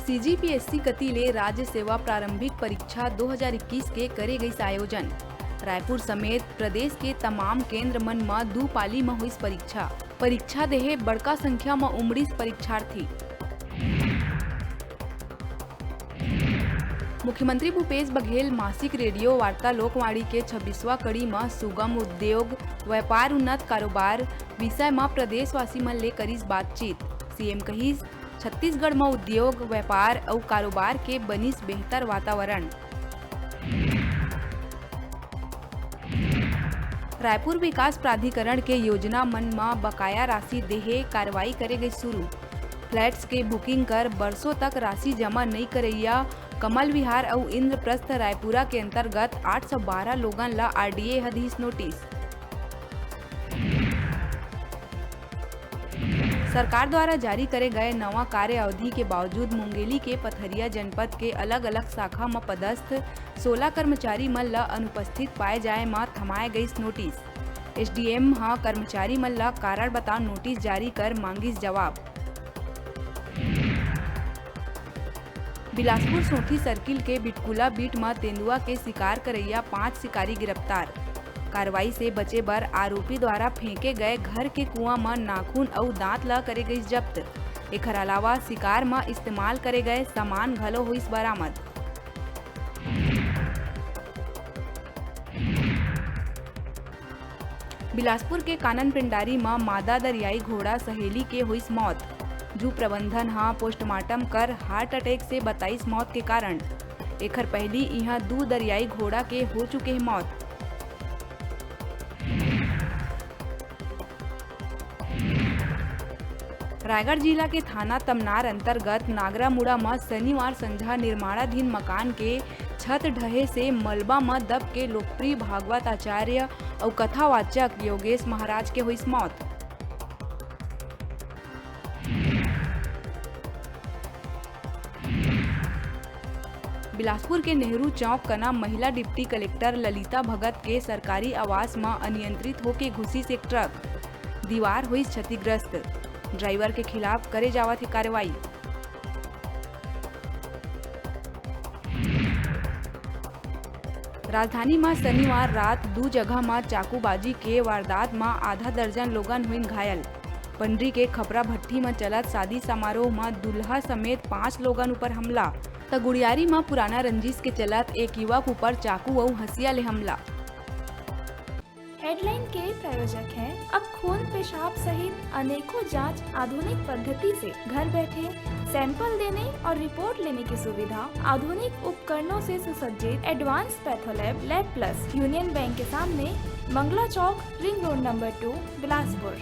CGPSC कतिले राज्य सेवा प्रारंभिक परीक्षा 2021 के करे गई आयोजन। रायपुर समेत प्रदेश के तमाम केंद्र मन में 2 पाली में हुई परीक्षा देहे बड़का संख्या में उमड़ीस परीक्षार्थी। मुख्यमंत्री भूपेश बघेल मासिक रेडियो वार्ता लोकवाणी के 26वां कड़ी में सुगम उद्योग व्यापार उन्नत कारोबार विषय में प्रदेशवासी मन ले करीस बातचीत। सीएम कहिस छत्तीसगढ़ में उद्योग व्यापार और कारोबार के बनिस बेहतर वातावरण। रायपुर विकास प्राधिकरण के योजना मन में बकाया राशि देहे कार्रवाई करे गई शुरू। फ्लैट्स के बुकिंग कर बरसों तक राशि जमा नहीं करैया कमल विहार और इंद्रप्रस्थ रायपुरा के अंतर्गत 812 लोगन ला आरडीए हदीस नोटिस। सरकार द्वारा जारी करे गए नवा कार्य अवधि के बावजूद मुंगेली के पथरिया जनपद के अलग अलग शाखा में पदस्थ 16 कर्मचारी मन ला अनुपस्थित पाए जाए में थमाए गई नोटिस। एसडीएम कर्मचारी मन ला कारण बताओ नोटिस जारी कर मांगिस जवाब। बिलासपुर सोठी सर्किल के बिटकुला बीट में तेंदुआ के शिकार करैया 5 शिकारी गिरफ्तार। कार्रवाई से बचे बर आरोपी द्वारा फेंके गए घर के कुआं में नाखून और दांत ला करे गई जब्त। एकर अलावा शिकार में इस्तेमाल करे गए सामान घलो हुई बरामद। बिलासपुर के कानन पिंडारी में मादा दरियाई घोड़ा सहेली के हुई मौत। जू प्रबंधन पोस्टमार्टम कर हार्ट अटैक से 22 मौत के कारण। एकर पहली यहाँ 2 दरियाई घोड़ा के हो चुके हैं मौत। रायगढ़ जिला के थाना तमनार अंतर्गत नागरामुड़ा में शनिवार संझा निर्माणाधीन मकान के छत ढहे से मलबा में दब के लोकप्रिय भागवत आचार्य और कथावाचक योगेश महाराज के हुई मौत। बिलासपुर के नेहरू चौक कना महिला डिप्टी कलेक्टर ललिता भगत के सरकारी आवास में अनियंत्रित होके घुसी से ट्रक। दीवार हुई क्षतिग्रस्त। ड्राइवर के खिलाफ करे जावत है कार्रवाई। राजधानी में शनिवार रात 2 जगह में चाकूबाजी के वारदात में आधा दर्जन लोगन हुई घायल। पंडरी के खपरा भट्टी में चलत शादी समारोह में दुल्हा समेत 5 लोगन ऊपर हमला। त गुड़ियारी में पुराना रंजिश के चलत एक युवक ऊपर चाकू और हंसिया ले हमला। हेडलाइन के प्रायोजक हैं अब खून पेशाब सहित अनेकों जांच आधुनिक पद्धति से घर बैठे सैंपल देने और रिपोर्ट लेने की सुविधा आधुनिक उपकरणों से सुसज्जित advance patholab lab plus union bank के सामने मंगला चौक रिंग रोड नंबर 2 बिलासपुर।